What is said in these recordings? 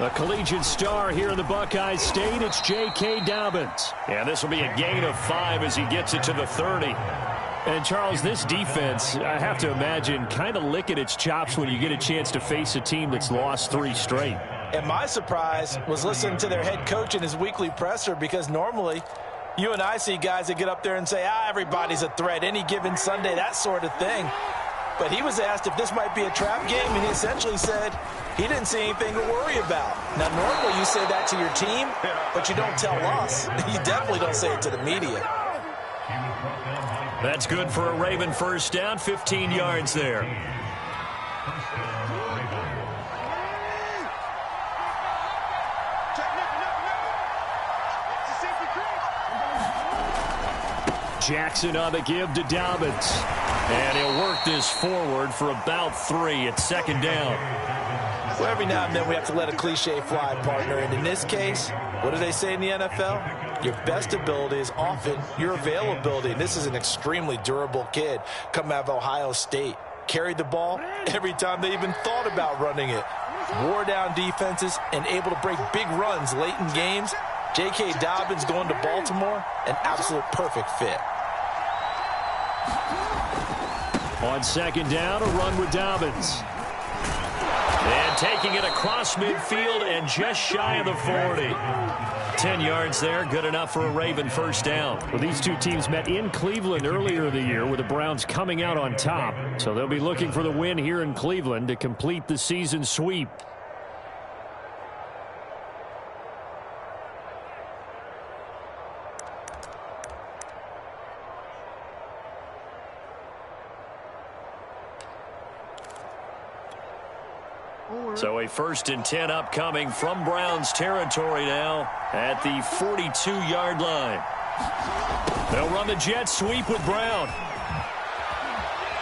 A collegiate star here in the Buckeye State, it's J.K. Dobbins. Yeah, this will be a gain of 5 as he gets it to the 30. And, Charles, this defense, I have to imagine, kind of licking its chops when you get a chance to face a team that's lost 3 straight. And my surprise was listening to their head coach in his weekly presser, because normally you and I see guys that get up there and say, everybody's a threat any given Sunday, that sort of thing. But he was asked if this might be a trap game, and he essentially said he didn't see anything to worry about. Now, normally you say that to your team, but you don't tell us. You definitely don't say it to the media. That's good for a Raven first down, 15 yards there. Jackson on the give to Dobbins. And he'll work this forward for about 3 at second down. Well, every now and then we have to let a cliche fly, partner. And in this case, what do they say in the NFL? Your best ability is often your availability. And this is an extremely durable kid coming out of Ohio State. Carried the ball every time they even thought about running it. Wore down defenses and able to break big runs late in games. J.K. Dobbins going to Baltimore, an absolute perfect fit. On second down, a run with Dobbins. And taking it across midfield and just shy of the 40. 10 yards there, good enough for a Raven first down. Well, these two teams met in Cleveland earlier in the year with the Browns coming out on top. So they'll be looking for the win here in Cleveland to complete the season sweep. So a 1st and 10 upcoming from Browns territory now at the 42-yard line. They'll run the jet sweep with Brown.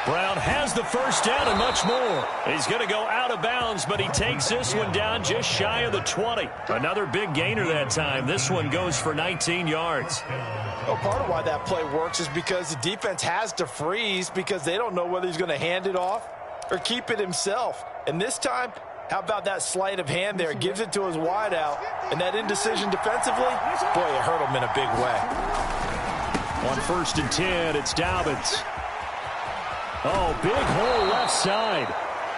Brown has the first down and much more. He's going to go out of bounds, but he takes this one down just shy of the 20. Another big gainer that time. This one goes for 19 yards. Well, part of why that play works is because the defense has to freeze because they don't know whether he's going to hand it off or keep it himself. And this time, how about that sleight of hand there? Gives it to his wideout. And that indecision defensively, boy, it hurt him in a big way. On 1st and 10, it's Dobbins. Oh, big hole left side.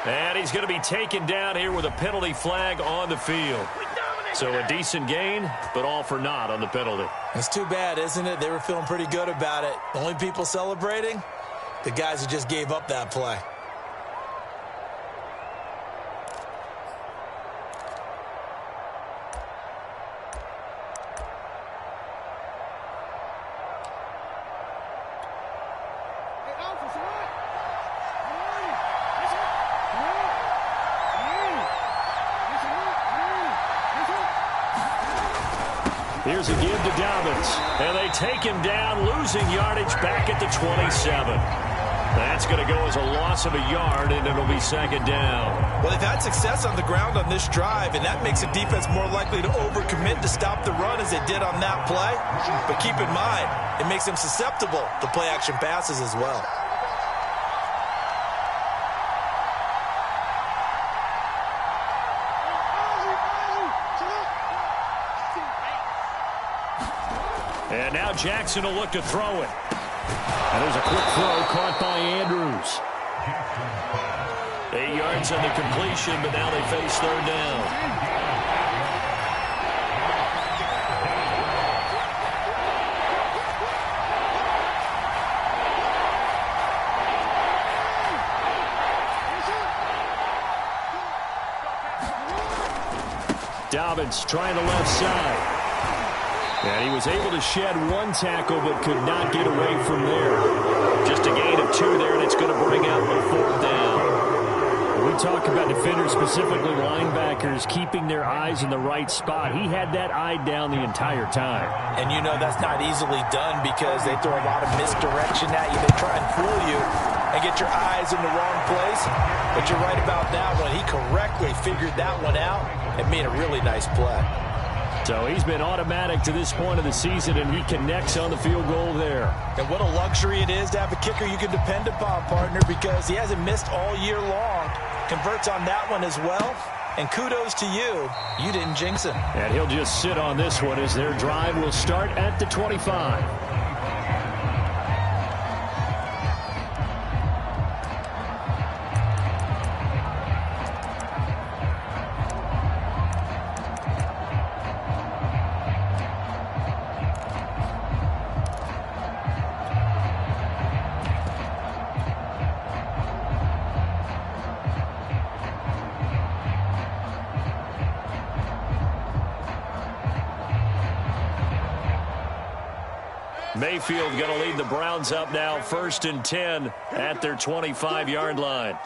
And he's going to be taken down here with a penalty flag on the field. So a decent gain, but all for naught on the penalty. It's too bad, isn't it? They were feeling pretty good about it. The only people celebrating, the guys who just gave up that play. Here's a give to Dobbins. And they take him down, losing yardage back at the 27. That's going to go as a loss of a yard, and it'll be second down. Well, they've had success on the ground on this drive, and that makes the defense more likely to overcommit to stop the run as they did on that play. But keep in mind, it makes them susceptible to play-action passes as well. And now Jackson will look to throw it. And there's a quick throw caught by Andrews. 8 yards on the completion, but now they face third down. Dobbins trying the left side. And he was able to shed one tackle but could not get away from there. Just a gain of 2 there, and it's going to bring out the 4th down. When we talk about defenders, specifically linebackers, keeping their eyes in the right spot, he had that eye down the entire time. And you know that's not easily done because they throw a lot of misdirection at you. They try and fool you and get your eyes in the wrong place. But you're right about that one. He correctly figured that one out and made a really nice play. So he's been automatic to this point of the season, and he connects on the field goal there. And what a luxury it is to have a kicker you can depend upon, partner, because he hasn't missed all year long. Converts on that one as well. And kudos to you. You didn't jinx him. And he'll just sit on this one as their drive will start at the 25. Mayfield going to lead the Browns up now, 1st and 10 at their 25-yard line.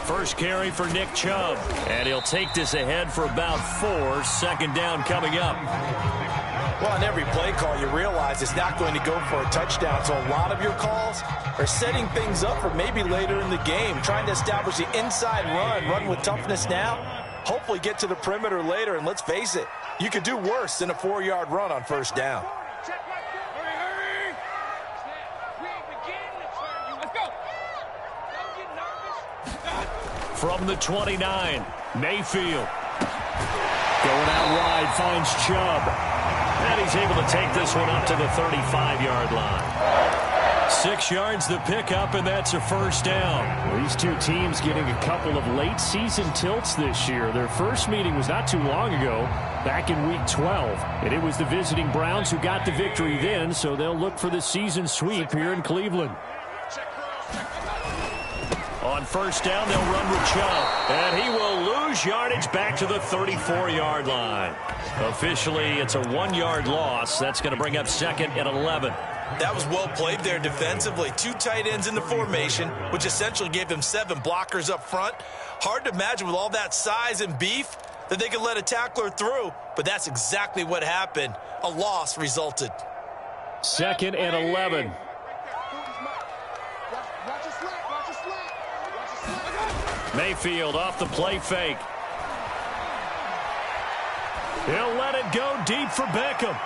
First carry for Nick Chubb, and he'll take this ahead for about 4. 2nd down coming up. Well, on every play call, you realize it's not going to go for a touchdown, so a lot of your calls are setting things up for maybe later in the game, trying to establish the inside run with toughness now, hopefully get to the perimeter later, and let's face it, you could do worse than a 4-yard run on 1st down. From the 29, Mayfield. Going out wide, finds Chubb. And he's able to take this one up to the 35-yard line. 6 yards the pickup, and that's a 1st down. Well, these two teams getting a couple of late-season tilts this year. Their first meeting was not too long ago, back in Week 12. And it was the visiting Browns who got the victory then, so they'll look for the season sweep here in Cleveland. On 1st down, they'll run with Chubb, and he will lose yardage back to the 34-yard line. Officially, it's a 1-yard loss. That's going to bring up 2nd and 11. That was well played there defensively. 2 tight ends in the formation, which essentially gave them 7 blockers up front. Hard to imagine with all that size and beef that they could let a tackler through, but that's exactly what happened. A loss resulted. 2nd and 11. Mayfield off the play fake. He'll let it go deep for Beckham.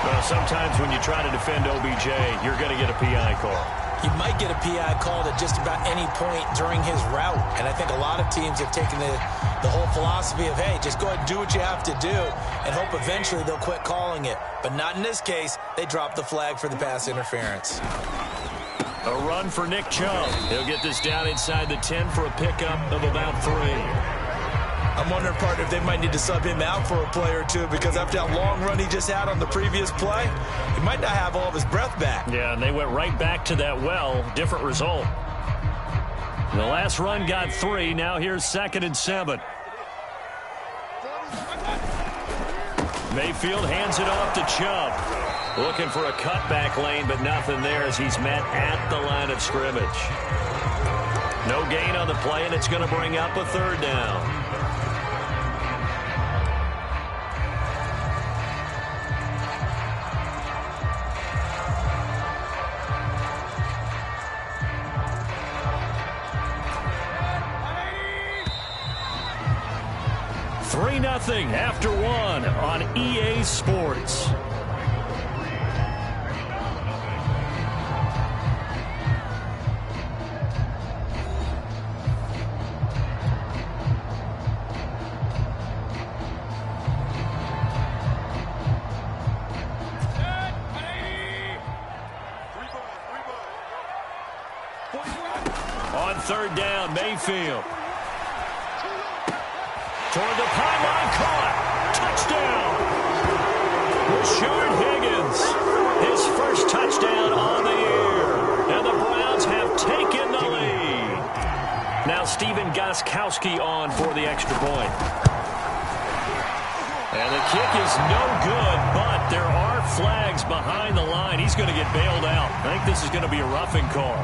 Well, sometimes when you try to defend OBJ, you're going to get a PI call. You might get a PI called at just about any point during his route. And I think a lot of teams have taken the whole philosophy of, hey, just go ahead and do what you have to do and hope eventually they'll quit calling it. But not in this case. They dropped the flag for the pass interference. A run for Nick Chubb. He'll get this down inside the 10 for a pickup of about 3. I'm wondering, partner, if they might need to sub him out for a play or two, because after that long run he just had on the previous play, he might not have all of his breath back. Yeah, and they went right back to that well. Different result. The last run got 3. Now here's 2nd and 7. Mayfield hands it off to Chubb. Looking for a cutback lane, but nothing there as he's met at the line of scrimmage. No gain on the play, and it's going to bring up a 3rd down. Nothing after 1 on EA Sports. On 3rd down, Mayfield. Toward the pylon, caught. Touchdown. Rashard Higgins. His first touchdown on the year. And the Browns have taken the lead. Now Steven Gostkowski on for the extra point. And the kick is no good, but there are flags behind the line. He's going to get bailed out. I think this is going to be a roughing call.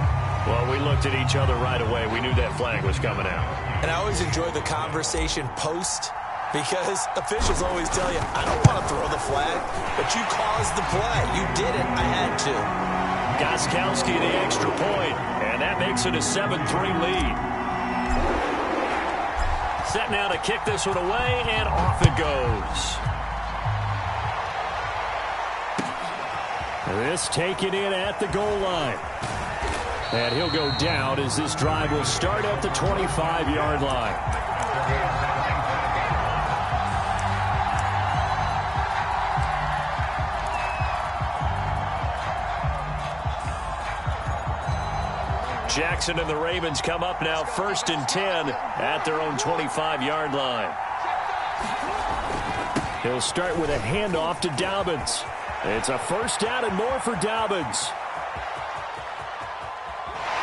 Well, we looked at each other right away. We knew that flag was coming out. And I always enjoy the conversation post, because officials always tell you, I don't want to throw the flag, but you caused the play. You did it. I had to. Gostkowski the extra point, and that makes it a 7-3 lead. Set now to kick this one away, and off it goes. This taken in at the goal line. And he'll go down as this drive will start at the 25-yard line. Jackson and the Ravens come up now 1st and 10 at their own 25-yard line. He'll start with a handoff to Dobbins. It's a first down and more for Dobbins.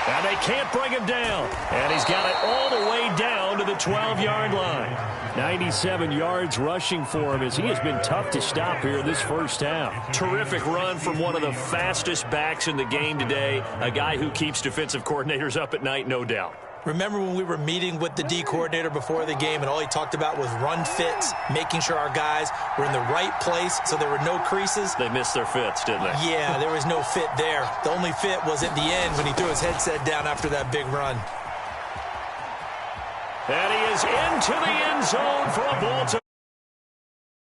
And they can't bring him down. And he's got it all the way down to the 12-yard line. 97 yards rushing for him as he has been tough to stop here this first half. Terrific run from one of the fastest backs in the game today. A guy who keeps defensive coordinators up at night, no doubt. Remember when we were meeting with the D coordinator before the game and all he talked about was run fits, making sure our guys were in the right place so there were no creases? They missed their fits, didn't they? Yeah, there was no fit there. The only fit was at the end when he threw his headset down after that big run. And he is into the end zone for a ball to